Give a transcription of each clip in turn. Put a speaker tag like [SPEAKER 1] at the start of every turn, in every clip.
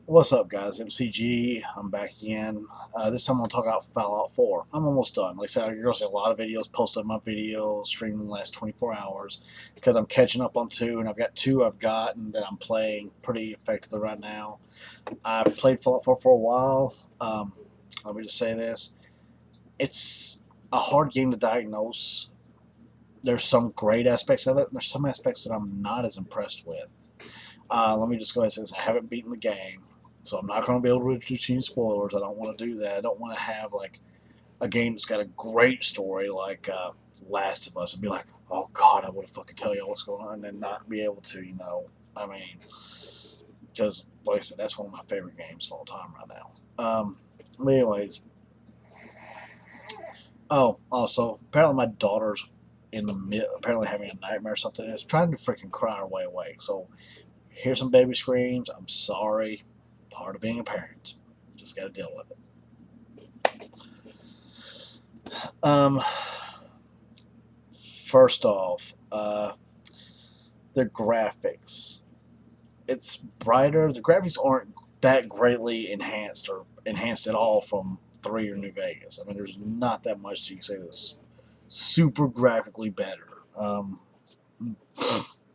[SPEAKER 1] What's up, guys? MCG. I'm back again. This time I'm going to talk about Fallout 4. I'm almost done. Like I said, you're going to see a lot of videos posted on my videos streaming the last 24 hours because I'm catching up on two, and I've got two I've gotten that I'm playing pretty effectively right now. I've played Fallout 4 for a while. Let me just say this. It's a hard game to diagnose. There's some great aspects of it, and there's some aspects that I'm not as impressed with. Let me just go ahead and say this. I haven't beaten the game, so I'm not going to be able to introduce any spoilers. I don't want to do that. I don't want to have like a game that's got a great story like Last of Us and be like, oh God, I would have fucking tell you what's going on, and then not be able to, I mean, because like I said, that's one of my favorite games of all time right now. But anyways, oh, also, apparently my daughter's in the apparently having a nightmare or something. It's trying to freaking cry her way awake. So hear some baby screams. I'm sorry. Part of being a parent. Just got to deal with it. First off, the graphics. It's brighter. The graphics aren't that greatly enhanced or enhanced at all from 3 or New Vegas. I mean, there's not that much you can say that's super graphically better.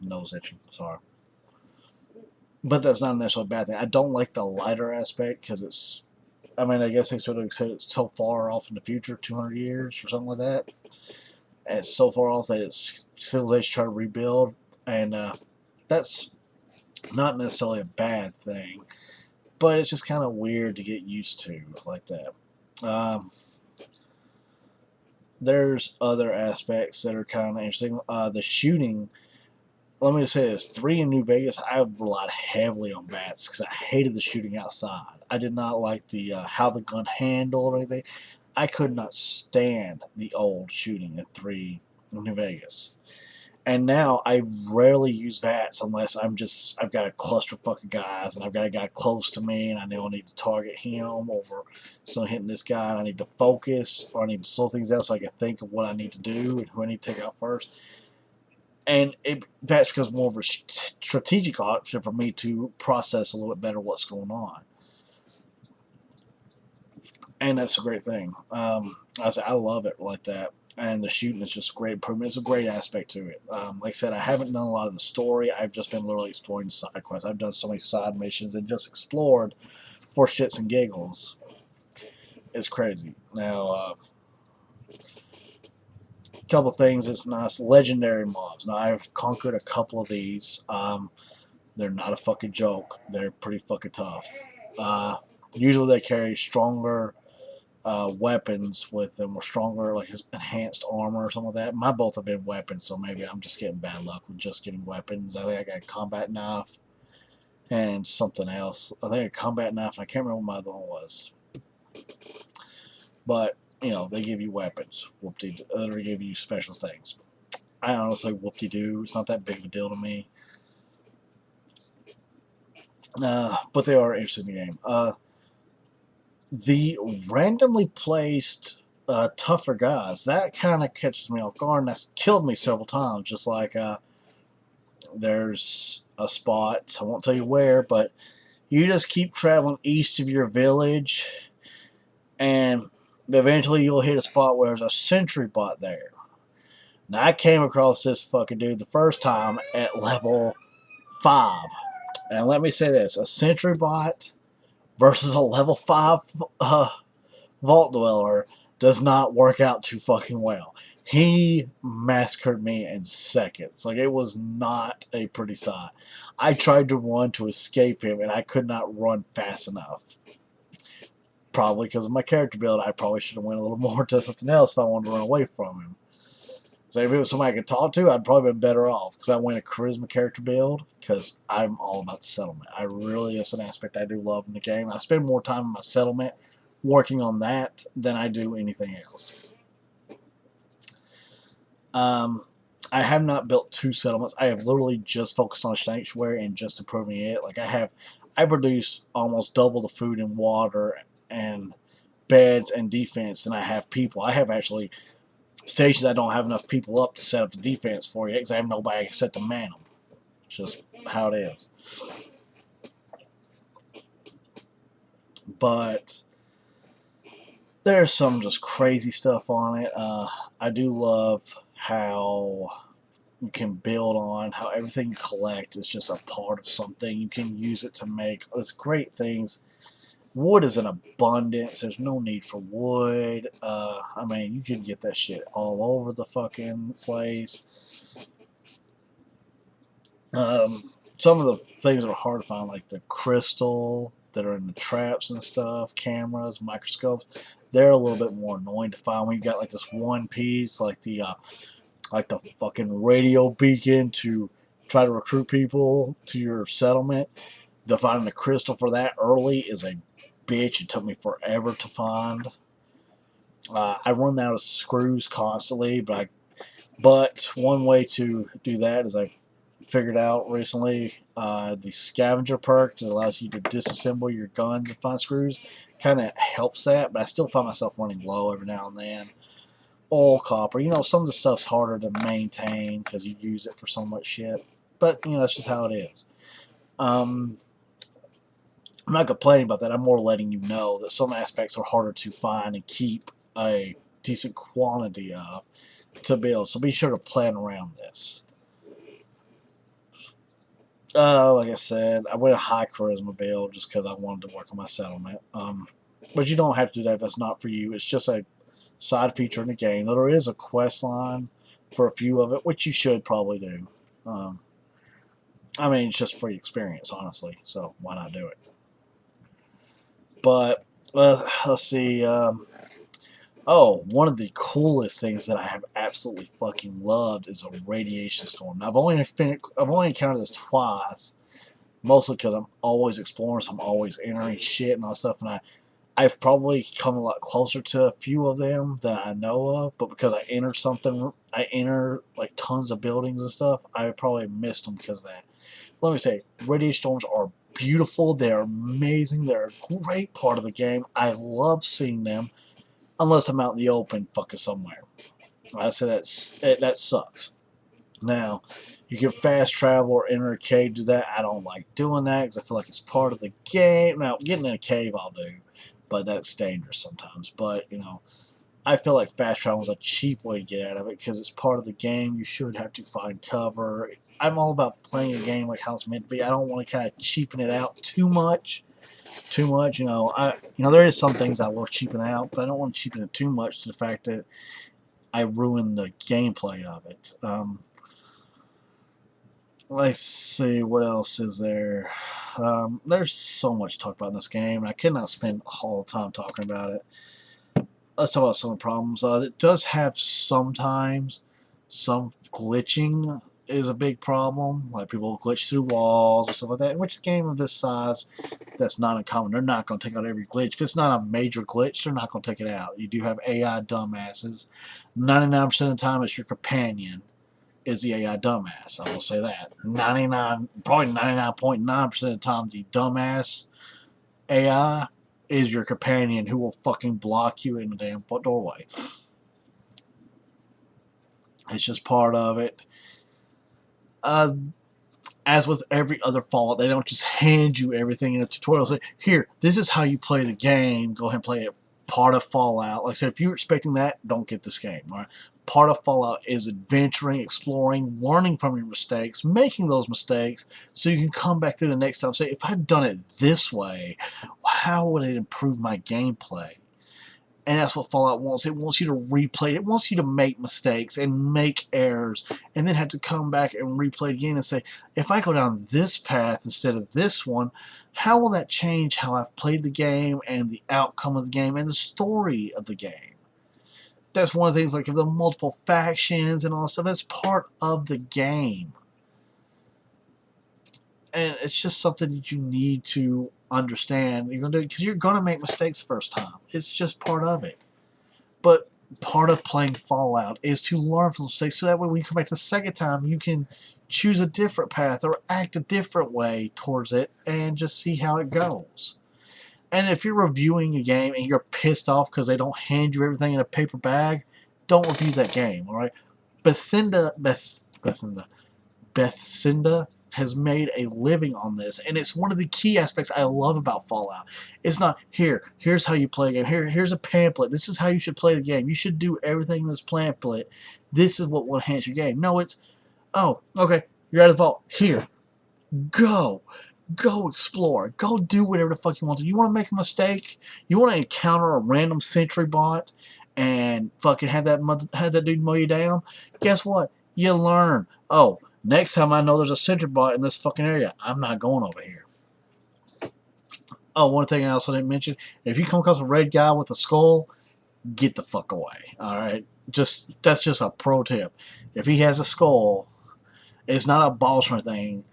[SPEAKER 1] Nose itching. Sorry. But that's not necessarily a bad thing. I don't like the lighter aspect because it's. I mean, I guess they sort of said it's so far off in the future, 200 years or something like that. And it's so far off that it's civilization trying to rebuild, and that's not necessarily a bad thing, but it's just kind of weird to get used to like that. Um, there's other aspects that are kind of interesting. The shooting. Let me say this: 3 in New Vegas, I relied heavily on bats because I hated the shooting outside. I did not like the how the gun handled or anything. I could not stand the old shooting at 3 in New Vegas. And now I rarely use VATS unless I've got a clusterfuck of guys and I've got a guy close to me and I know I need to target him over still hitting this guy and I need to focus or I need to slow things down so I can think of what I need to do and who I need to take out first. And VATS becomes more of a strategic option for me to process a little bit better what's going on. And that's a great thing. I love it like that. And the shooting is just a great improvement. It's a great aspect to it. Like I said, I haven't done a lot of the story. I've just been literally exploring side quests. I've done so many side missions and just explored for shits and giggles. It's crazy. Now, a couple things that's nice. Legendary mobs. Now, I've conquered a couple of these. They're not a fucking joke. They're pretty fucking tough. Uh, Usually they carry stronger weapons with them or stronger, like enhanced armor or something like that. My both have been weapons, so maybe I'm just getting bad luck with just getting weapons. I think I got a combat knife and something else. I think a combat knife, and I can't remember what my other one was. But, they give you weapons. They give you special things. I honestly whoop-de-doo. It's not that big of a deal to me. But they are interesting in the game. The randomly placed tougher guys, that kind of catches me off guard, and that's killed me several times. Just like there's a spot, I won't tell you where, but you just keep traveling east of your village, and eventually you'll hit a spot where there's a sentry bot there. Now, I came across this fucking dude the first time at level 5. And let me say this, a sentry bot versus a level 5 Vault Dweller does not work out too fucking well. He massacred me in seconds. Like, it was not a pretty sight. I tried to run to escape him, and I could not run fast enough. Probably because of my character build, I probably should have went a little more to something else if I wanted to run away from him. So if it was somebody I could talk to, I'd probably been better off because I went a charisma character build because I'm all about the settlement. I really, it's an aspect I do love in the game. I spend more time in my settlement working on that than I do anything else. I have not built 2 settlements. I have literally just focused on sanctuary and just improving it. Like I produce almost double the food and water and beds and defense than I have people. I have actually stations I don't have enough people up to set up the defense for yet because I have nobody set to man them. It's just how it is. but there's some just crazy stuff on it. I do love how you can build on, how everything you collect is just a part of something. You can use it to make these great things. Wood is in abundance. There's no need for wood. I mean, you can get that shit all over the fucking place. Um, some of the things that are hard to find, like the crystal that are in the traps and stuff, cameras, microscopes, they're a little bit more annoying to find. When you got like this one piece, like the fucking radio beacon to try to recruit people to your settlement. The finding the crystal for that early is a bitch. It took me forever to find. I run out of screws constantly, but one way to do that is I've figured out recently the scavenger perk that allows you to disassemble your guns and find screws kind of helps that, but I still find myself running low every now and then. Oil, copper, some of the stuff's harder to maintain because you use it for so much shit, but that's just how it is. I'm not complaining about that. I'm more letting you know that some aspects are harder to find and keep a decent quantity of to build, so be sure to plan around this. Like I said, I went a high charisma build just because I wanted to work on my settlement. But you don't have to do that if that's not for you. It's just a side feature in the game. There is a quest line for a few of it, which you should probably do. I mean, it's just free experience, honestly. So why not do it? But let's see. One of the coolest things that I have absolutely fucking loved is a radiation storm. Now, I've only encountered this twice, mostly because I'm always exploring, so I'm always entering shit and all that stuff, and I've probably come a lot closer to a few of them than I know of, but because I enter like tons of buildings and stuff, I probably missed them because of that. Let me say, radiation storms are beautiful. They're amazing. They're a great part of the game. I love seeing them. Unless I'm out in the open fucking somewhere. I say that sucks. Now, you can fast travel or enter a cave, do that. I don't like doing that because I feel like it's part of the game. Now, getting in a cave I'll do, but that's dangerous sometimes. But, I feel like fast travel is a cheap way to get out of it because it's part of the game. You should have to find cover. I'm all about playing a game like how it's meant to be. I don't want to kind of cheapen it out too much. There is some things I will cheapen out, but I don't want to cheapen it too much to the fact that I ruin the gameplay of it. Let's see, what else is there? There's so much to talk about in this game, and I cannot spend all the time talking about it. Let's talk about some of the problems. It does have sometimes some glitching is a big problem. Like people glitch through walls and stuff like that. In which game of this size, that's not uncommon. They're not going to take out every glitch. If it's not a major glitch, they're not going to take it out. You do have AI dumbasses. 99% of the time, it's your companion is the AI dumbass. I will say that. Probably 99.9% of the time, the dumbass AI is your companion who will fucking block you in the damn doorway. It's just part of it. As with every other Fallout, they don't just hand you everything in a tutorial. Say, here, this is how you play the game. Go ahead and play it. Part of Fallout. Like I said, if you're expecting that, don't get this game. All right? Part of Fallout is adventuring, exploring, learning from your mistakes, making those mistakes, so you can come back to the next time and say, if I'd done it this way, how would it improve my gameplay? And that's what Fallout wants. It wants you to replay. It wants you to make mistakes and make errors and then have to come back and replay it again and say, if I go down this path instead of this one, how will that change how I've played the game and the outcome of the game and the story of the game? That's one of the things, like the multiple factions and all that stuff. That's part of the game. And it's just something that you need to understand. You're going to do because you're going to make mistakes the first time. It's just part of it. But part of playing Fallout is to learn from mistakes, so that way when you come back the second time, you can choose a different path or act a different way towards it and just see how it goes. And if you're reviewing a game and you're pissed off because they don't hand you everything in a paper bag, don't review that game. All right, Bethesda has made a living on this, and it's one of the key aspects I love about Fallout. It's not here's how you play a game. Here's a pamphlet. This is how you should play the game. You should do everything in this pamphlet. This is what will enhance your game. No, it's oh, okay, you're out of the vault. Here, go. Go explore. Go do whatever the fuck you want to. You want to make a mistake? You want to encounter a random sentry bot and fucking have that dude mow you down? Guess what? You learn. Oh, next time I know there's a sentry bot in this fucking area, I'm not going over here. Oh, one thing I also didn't mention: if you come across a red guy with a skull, get the fuck away. All right, that's just a pro tip. If he has a skull, it's not a boss or anything.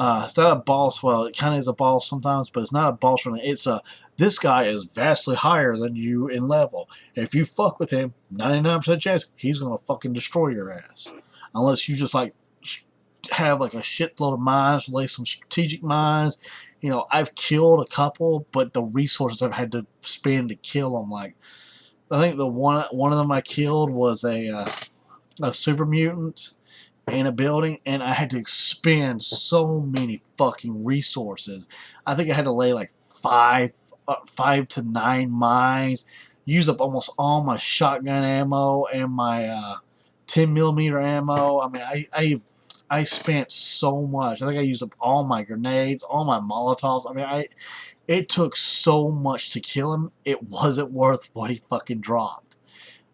[SPEAKER 1] It's not a boss. Well, it kind of is a boss sometimes, but it's not a boss. It's a this guy is vastly higher than you in level. If you fuck with him, 99% chance he's gonna fucking destroy your ass, unless you just like have like a shitload of mines, lay some strategic mines. You know, I've killed a couple, but the resources I've had to spend to kill them, like I think the one of them I killed was a super mutant in a building, and I had to expend so many fucking resources. I think I had to lay like 5 to 9 mines, use up almost all my shotgun ammo and my 10mm ammo. I mean, I spent so much. I think I used up all my grenades, all my Molotovs. I mean, it took so much to kill him. It wasn't worth what he fucking dropped.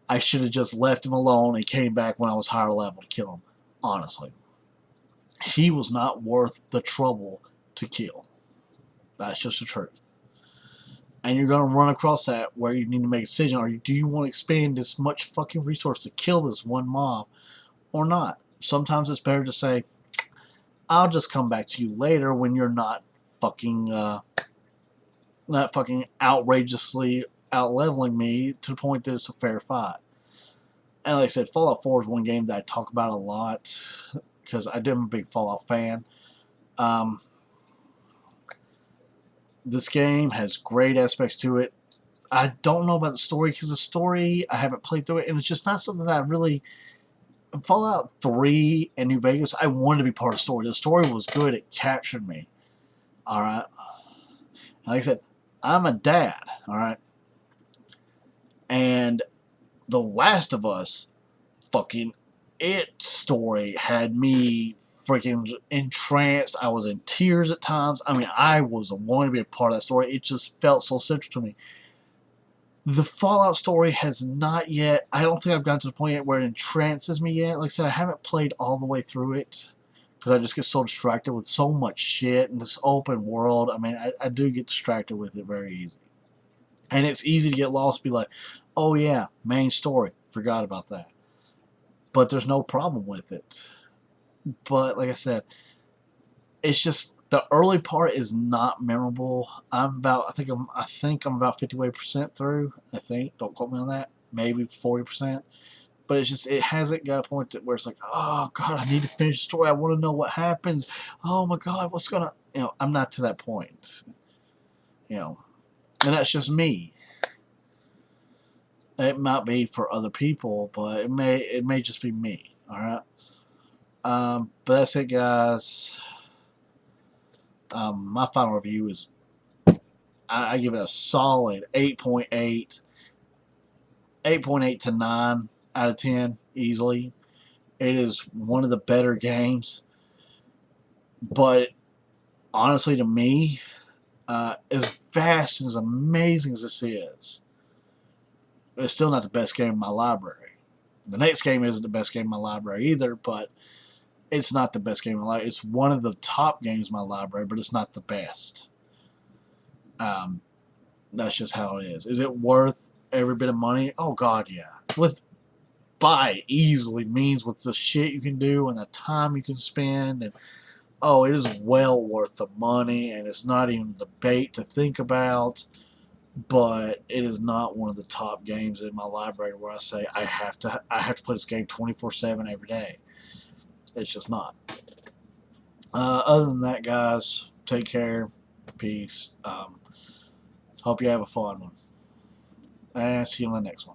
[SPEAKER 1] I should have just left him alone and came back when I was higher level to kill him. Honestly, he was not worth the trouble to kill. That's just the truth. And you're going to run across that where you need to make a decision. Do you want to expend this much fucking resource to kill this one mob or not? Sometimes it's better to say, I'll just come back to you later when you're not fucking outrageously out-leveling me to the point that it's a fair fight. And like I said, Fallout 4 is one game that I talk about a lot because I'm a big Fallout fan. This game has great aspects to it. I don't know about the story because the story, I haven't played through it, and it's just not something that I really... Fallout 3 and New Vegas, I wanted to be part of the story. The story was good. It captured me. Alright? Like I said, I'm a dad. Alright? And The Last of Us fucking story had me freaking entranced. I was in tears at times. I mean, I was wanting to be a part of that story. It just felt so central to me. The Fallout story has not yet, I don't think I've gotten to the point yet where it entrances me yet. Like I said, I haven't played all the way through it because I just get so distracted with so much shit and this open world. I mean, I do get distracted with it very easy. And it's easy to get lost, be like, oh yeah, main story, forgot about that. But there's no problem with it. But like I said, it's just the early part is not memorable. I think I'm about 50% through. I think, don't quote me on that. Maybe 40%. But it's just, it hasn't got a point where it's like, oh god, I need to finish the story. I want to know what happens. Oh my god, what's gonna, I'm not to that point. And that's just me. It might be for other people, but it may just be me. All right. But that's it, guys. My final review is I give it a solid 8.8, 8.8 to 9 out of 10 easily. It is one of the better games, but honestly, to me, as vast and as amazing as this is, it's still not the best game in my library. The next game isn't the best game in my library either, but it's not the best game in my library. It's one of the top games in my library, but it's not the best. That's just how it is. Is it worth every bit of money? Oh god, yeah. Buy easily means with the shit you can do and the time you can spend, and oh, it is well worth the money, and it's not even a debate to think about. But it is not one of the top games in my library where I say I have to play this game 24/7 every day. It's just not. Other than that, guys, take care. Peace. Hope you have a fun one. And see you in the next one.